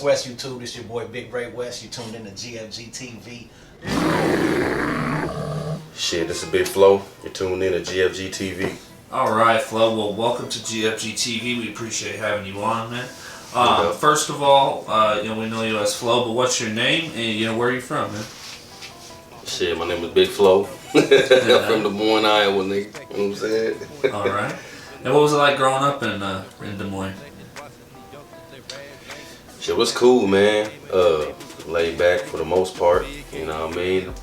West YouTube. This your boy Big Ray West. You tuned in to GFG TV. Shit, this is Big Flo. You're tuned in to GFG TV. Alright, Flo. Well, welcome to GFG TV. We appreciate having you on, man. First of all, we know you as Flo, but what's your name and where are you from, man? Shit, my name is Big Flo. I'm from the Moines, Iowa, nigga. You know what I'm saying? Alright. And what was it like growing up in Des Moines? Shit was cool, man. Laid back for the most part, you know what I mean?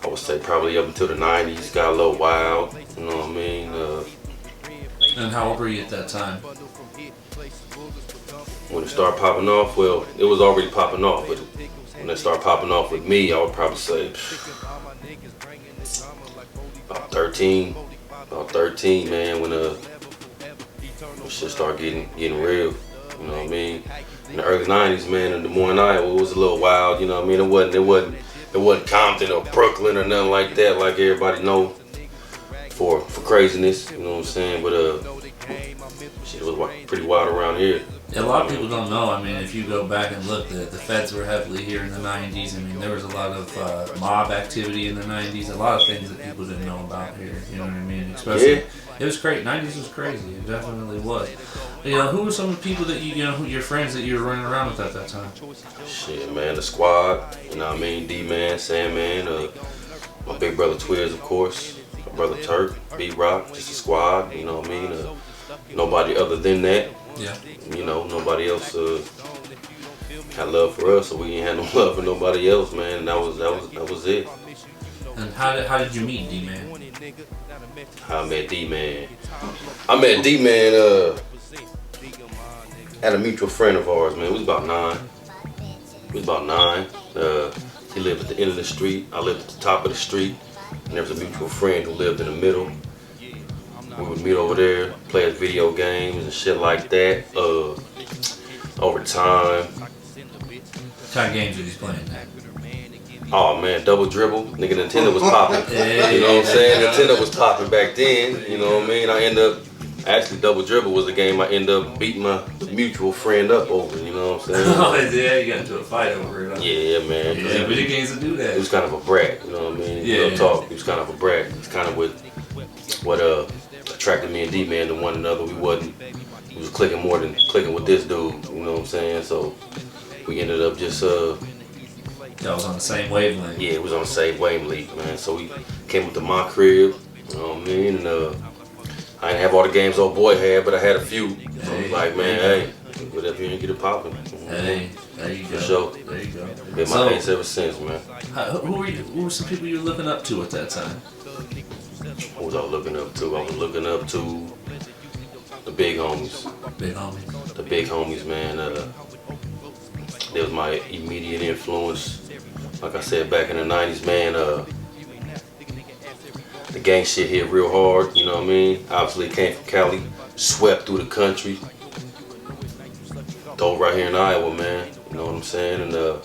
I would say probably up until the 90s, got a little wild, you know what I mean? And how old were you at that time? When it started popping off, well, it was already popping off, but when it started popping off with me, I would probably say about 13, man, when shit started getting real, you know what I mean? In the early 90s, man, in Des Moines, Iowa, it was a little wild, you know what I mean? It wasn't Compton or Brooklyn or nothing like that, like everybody know for craziness, you know what I'm saying? But shit was pretty wild around here. A lot of people don't know. I mean, if you go back and look, the feds were heavily here in the 90s. I mean, there was a lot of mob activity in the 90s. A lot of things that people didn't know about here. You know what I mean? Especially, It was great. 90s was crazy. It definitely was. Who were some of the people that who your friends that you were running around with at that time? Shit, man, the squad. You know what I mean? D-Man, Sandman, my big brother Twiz, of course. My brother Turk, B-Rok, just a squad. You know what I mean? Nobody other than that. Yeah. You know, nobody else had love for us, so we ain't had no love for nobody else, man. And that was it. And how did you meet D-Man? How I met D-Man. I met D-Man at a mutual friend of ours, man. We was about 9. He lived at the end of the street. I lived at the top of the street. And there was a mutual friend who lived in the middle. We would meet over there, play video games and shit like that. Over time. What kind of games were you playing then? Oh man, double dribble. Nigga, Nintendo was popping. You know what I'm saying? Nintendo was popping back then. You know what I mean? Actually, double dribble was a game I ended up beating my mutual friend up over. You know what I'm saying? Oh yeah, you got into a fight over it. Huh? Yeah, man. Yeah, video games will do that. He was kind of a brat. You know what I mean? Real talk. He was kind of a brat. It's kind of what attracted me and D-Man to one another. We was clicking more than clicking with this dude. You know what I'm saying? So we ended up just Y'all was on the same wavelength. Yeah, it was on the same wavelength, man. So we came up to my crib, you know what I mean? And I didn't have all the games old boy had, but I had a few. So I was like, man, hey, get up here and get it popping. Hey, there you go. For sure. There you go. Been my ace ever since, man. Who were some people you were looking up to at that time? Who was I looking up to? I was looking up to the big homies. Big homies? The big homies, man. They was my immediate influence. Like I said, back in the 90s, man, the gang shit hit real hard, you know what I mean? Obviously, came from Cali, swept through the country. Dove right here in Iowa, man, you know what I'm saying? And the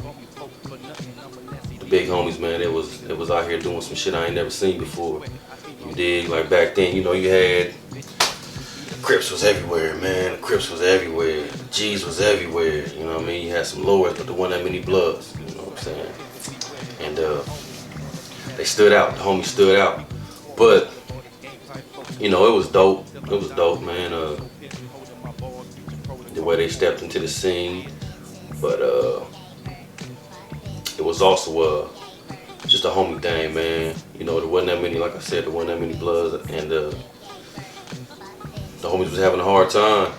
big homies, man, it was out here doing some shit I ain't never seen before. You dig? Like back then, you had Crips was everywhere, man. The Crips was everywhere. The G's was everywhere. You know what I mean? You had some lowers, but there wasn't that many bloods. You know what I'm saying? And they stood out. The homies stood out. But it was dope. It was dope, man. The way they stepped into the scene, but it was also just a homie thing, man. There wasn't that many. Like I said, there wasn't that many bloods, and the homies was having a hard time.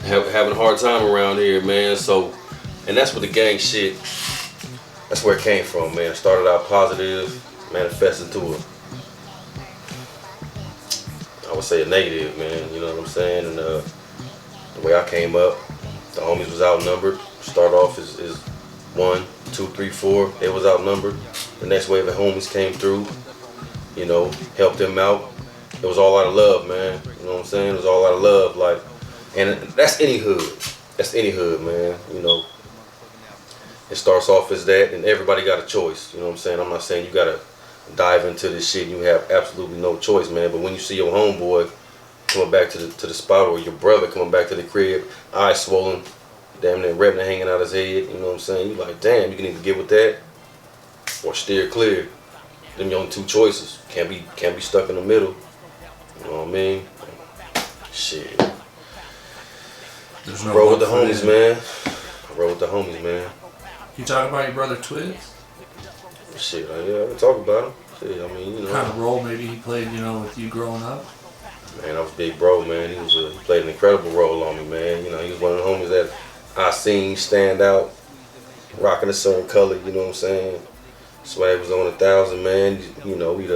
having a hard time around here, man. So, and that's what the gang shit, that's where it came from, man. It started out positive, manifested to I would say a negative, man. You know what I'm saying? And the way I came up, the homies was outnumbered. Start off as 1, 2, 3, 4. They was outnumbered. The next wave of homies came through, helped them out. It was all out of love, man. You know what I'm saying? It was all out of love, and that's any hood. That's any hood, man. It starts off as that, and everybody got a choice. You know what I'm saying? I'm not saying you gotta dive into this shit and you have absolutely no choice, man. But when you see your homeboy coming back to the spot, or your brother coming back to the crib, eyes swollen, damn near retina hanging out his head. You know what I'm saying? You like, damn, you can either get with that or steer clear. Them your only two choices. Can't be stuck in the middle. You know what I mean? Shit. There's no Roll with the love for homies, it. man. I roll with the homies, man. You talk about your brother Twiz? Shit, yeah, I can talk about him. Shit, I mean, you know. What kind of role maybe he played, with you growing up? Man, I was Big Bro, man. He played an incredible role on me, man. You know, he was one of the homies that I seen stand out, rocking a certain color, you know what I'm saying? Swag was on 1,000, man. You know, he'd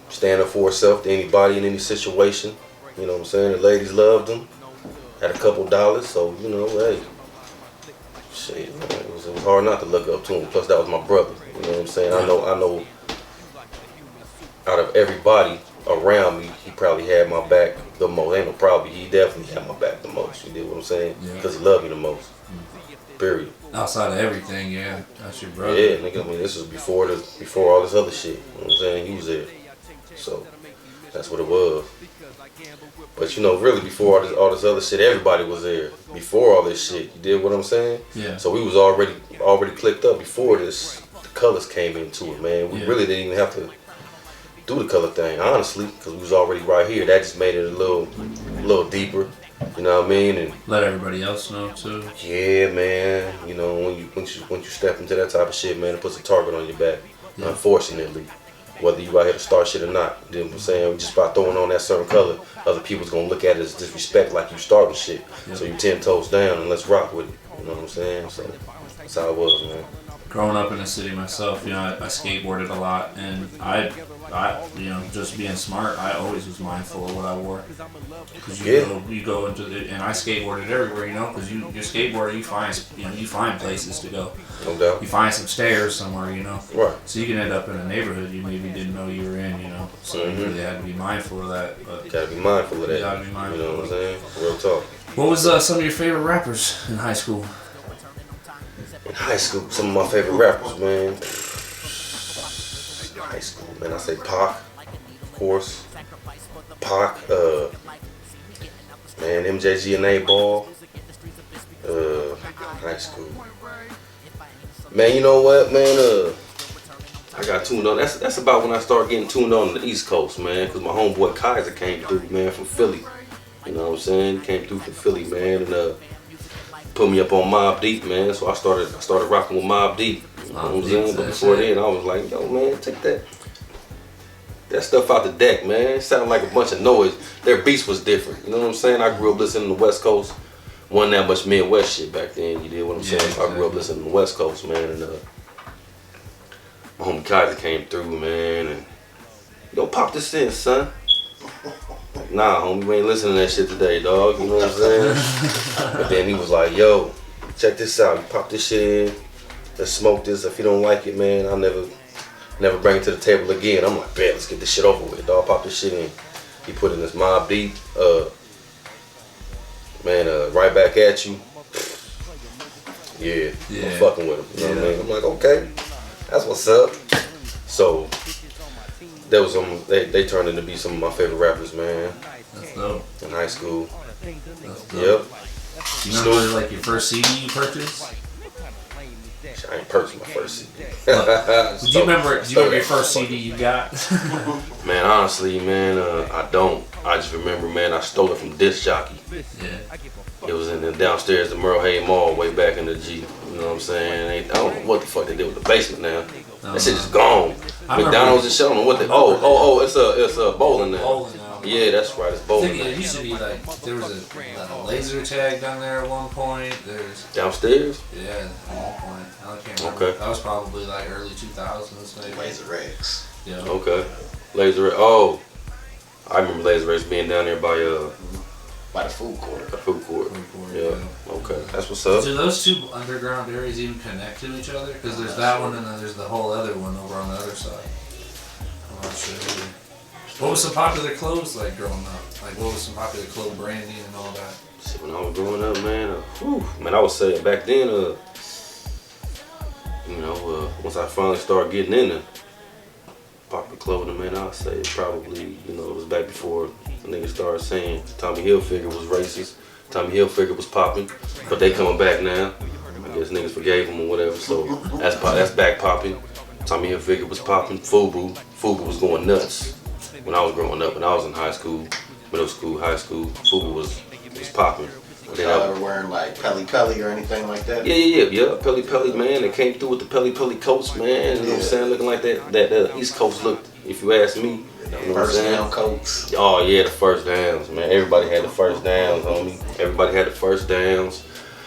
stand up for himself to anybody in any situation. You know what I'm saying? The ladies loved him. Had a couple dollars, so, you know, hey. Shit, man, it was hard not to look up to him. Plus, that was my brother. You know what I'm saying? I know out of everybody around me, he probably had my back the most. Ain't no probably, he definitely had my back the most. You did what I'm saying? Yeah. Because he loved me the most. Period. Outside of everything, yeah. That's your brother. Yeah, nigga, I mean, this was before all this other shit. You know what I'm saying? He was there. So, that's what it was. But, you know, really, before all this other shit, everybody was there. Before all this shit, you did what I'm saying? Yeah. So we was already clicked up before the colors came into it, man. We really didn't even have to do the color thing, honestly, because we was already right here. That just made it a little deeper. You know what I mean? And let everybody else know too. yeah, man. You know, once you step into that type of shit, man, it puts a target on your back. Yeah. Unfortunately, whether you out here to start shit or not, you know what I'm saying? Just by throwing on that certain color, other people's gonna look at it as disrespect, like you starting shit. Yep. So you 10 toes down and let's rock with it. You know what I'm saying? So that's how it was, man. Growing up in the city myself, I skateboarded a lot, and I, just being smart, I always was mindful of what I wore. Because you go into it, and I skateboarded everywhere, because you're a skateboarder, you find places to go. No doubt. You find some stairs somewhere, Right. So you can end up in a neighborhood you maybe didn't know you were in, So you really had to be mindful of that. But you gotta be mindful of that. You gotta be mindful. You know what I'm saying? Real talk. What was some of your favorite rappers in high school? In high school, some of my favorite rappers, man. High school, man, I say Pac, of course. Pac, man, MJG and A-Ball. High school. Man, you know what, man? I got tuned on. That's about when I started getting tuned on the East Coast, man. Cause my homeboy Kyser came through, man, from Philly. You know what I'm saying? Came through from Philly, man, and put me up on Mobb Deep, man. So I started rocking with Mobb Deep. You know what I'm saying? But before then, I was like, yo, man, take that stuff out the deck, man. It sounded like a bunch of noise. Their beats was different. You know what I'm saying? I grew up listening to the West Coast. Wasn't that much Midwest shit back then. You did what I'm saying? Exactly. I grew up listening to the West Coast, man, and my homie Kyser came through, man, and yo, pop this in, son. Like, nah, homie, we ain't listening to that shit today, dog. You know what I'm saying? But then he was like, yo, check this out. You pop this shit in. Let's smoke this. If you don't like it, man, I'll never bring it to the table again. I'm like, bet, let's get this shit over with, dog. Pop this shit in. He put in this Mobb Deep, man, right back at you. Yeah, I'm fucking with him. You know what I mean? I'm like, okay, that's what's up. So there was they turned into be some of my favorite rappers, man. That's dope. In high school. That's dope. Yep. You remember like your first CD you purchased? I ain't purchased my first CD. Do you remember your first CD you got? Man, honestly, man, I don't. I just remember, man, I stole it from Disc Jockey. Yeah. It was in the downstairs the Merle Hay Mall way back in the G. You know what I'm saying? I don't know what the fuck they did with the basement now. That shit is gone. McDonald's is showing them what they. It's a bowling now. Bowling now. Yeah, that's right. It's bowling. I think it used to be like there was a laser tag down there at one point. There's downstairs. Yeah, at one point. I can't remember. Okay. That was probably like early 2000s maybe. Laser X. Yeah. Okay. Laser X. Oh, I remember Laser X being down there by the food court. The food court. Yeah. Okay. That's what's up. Do those two underground areas even connect to each other? Because there's that one and then there's the whole other one over on the other side. I'm not sure either. What was some popular clothes like growing up? Like what was some popular clothes branding and all that? Shit, when I was growing up, man, man, I would say back then, once I finally started getting into popular clothing, man, I'd say probably, it was back before The niggas started saying Tommy Hilfiger was racist. Tommy Hilfiger was popping, but they coming back now. I guess niggas forgave him or whatever, so that's back popping. Tommy Hilfiger was popping. Fubu was going nuts when I was growing up. When I was in high school, middle school, high school, Fubu was popping. Y'all ever wearing like Pelly Pelly or anything like that? Yeah. Pelly Pelly, man. They came through with the Pelly Pelly coats, man. You know what I'm saying? Looking like that East Coast look, if you ask me. You know first down coats. Oh yeah, the first downs, man. Everybody had the first downs, homie. Everybody had the first downs.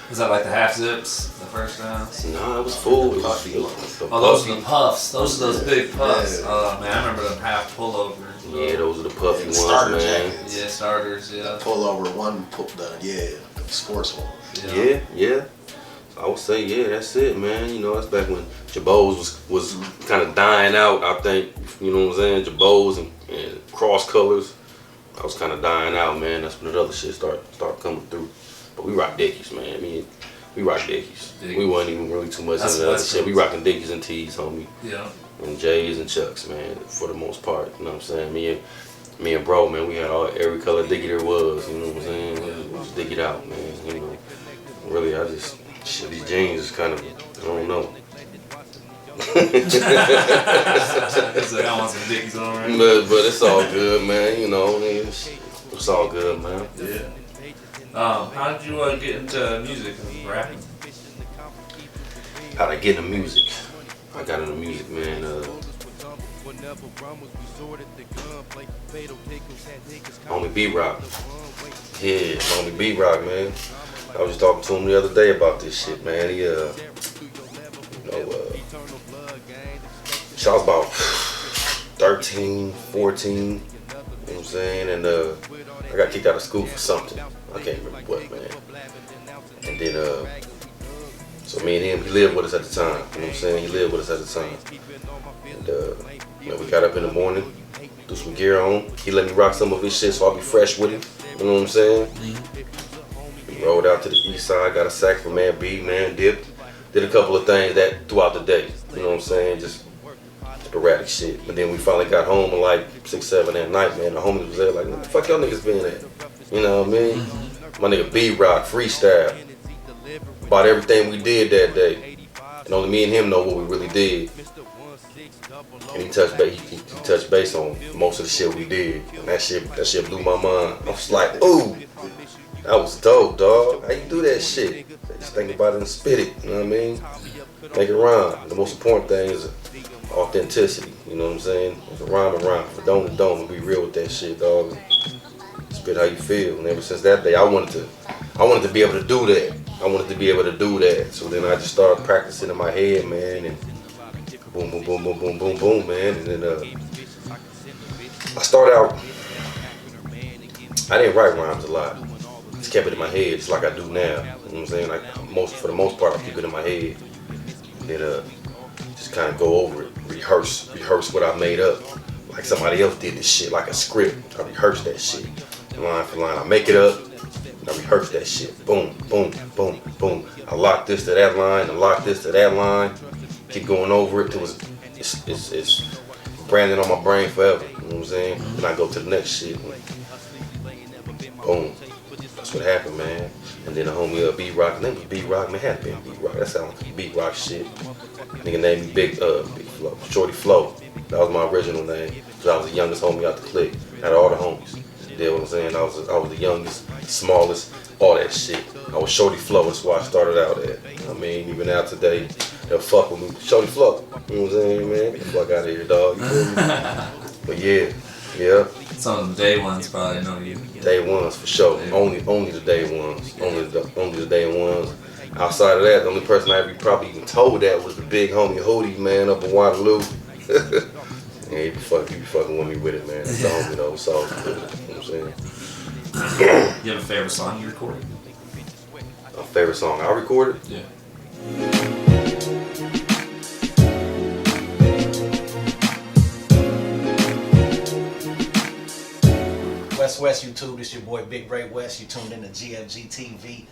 Was that like the half zips, the first downs? Nah, it was full. It was Puffy. Those are the puffs. Those are those big puffs. Yeah. Oh man, I remember them half pullovers. Yeah, those are the puffy ones, starter man. jackets. Yeah, starters. Yeah. Pullover one, sports one. Yeah. I would say, yeah, that's it, man. You know, that's back when Jabos was kind of dying out, I think. You know what I'm saying? Jabos and cross colors. I was kind of dying out, man. That's when the other shit start coming through. But we rock Dickies, man. I mean, we rock Dickies. We wasn't even really too much into that other shit. We rocking Dickies and T's, homie. Yeah. And J's and Chucks, man, for the most part. You know what I'm saying? Me and bro, man, we had every color Dickie there was. You know what I'm saying? We just dig it out, man. You know, really, these jeans is kind of, I don't know. I want some Dickies on, right? But it's all good, man. You know, it's all good, man. Yeah. How did you get into music and rapping? How'd I get into music? I got into music, man. Homie B-Rok. Yeah, homie B-Rok, man. I was just talking to him the other day about this shit, man. He, so I was about 13, 14, you know what I'm saying? And I got kicked out of school for something. I can't remember what, man. And then, so me and him, he lived with us at the time. You know what I'm saying? He lived with us at the time. And, you know, we got up in the morning, threw some gear on. He let me rock some of his shit so I'll be fresh with him. You know what I'm saying? We rode out to the east side, got a sack from Man B, man, dipped. Did a couple of things that throughout the day. You know what I'm saying? Just sporadic shit. But then we finally got home at like 6, 7 at night, man. The homies was there like, what the fuck y'all niggas been at? You know what I mean? My nigga B-Rok, freestyle. About everything we did that day. And only me and him know what we really did. And he touched base on most of the shit we did. And that shit blew my mind. I was like, ooh, that was dope, dog. How you do that shit? Just think about it and spit it, you know what I mean? Make it rhyme. The most important thing is authenticity, you know what I'm saying? If it rhyme, it rhyme. If it don't, be real with that shit, dog. Spit how you feel. And ever since that day, I wanted to be able to do that. I wanted to be able to do that. So then I just started practicing in my head, man, and boom, boom, boom, boom, boom, boom, boom, man. And then I started out, I didn't write rhymes a lot. Just kept it in my head, just like I do now. You know what I'm saying? Like for the most part, I keep it in my head. And then just kind of go over it, rehearse what I made up. Like somebody else did this shit, like a script. I rehearse that shit, line for line. I make it up, and I rehearse that shit. Boom, boom, boom, boom. I lock this to that line, I lock this to that line. Keep going over it till it's branded on my brain forever. You know what I'm saying? Then I go to the next shit. Boom. That's what happened, man. And then the homie B-Rok, his name was B-Rok, man, had been B-Rok. That sounds like B-Rok shit. Nigga named me Big Flo, Shorty Flo. That was my original name. Cause I was the youngest homie out the clique. Out of all the homies. You know what I'm saying? I was the youngest, smallest, all that shit. I was Shorty Flo, that's why I started out at. I mean, even now today, they'll fuck with me. Shorty Flo. You know what I'm saying, man? Get the fuck out of here, dog. You feel me? But yeah. Some of the day ones probably know you. Day ones for sure. Only the day ones. Only the day ones. Outside of that, the only person I probably even told that was the big homie Hootie, man, up in Waterloo. Yeah, he be fucking with me with it, man. That's the homie though. It's all good. You know what I'm saying? You have a favorite song you recorded? A favorite song I recorded? Yeah. West YouTube, this your boy Big Ray West. You tuned in to GFG TV.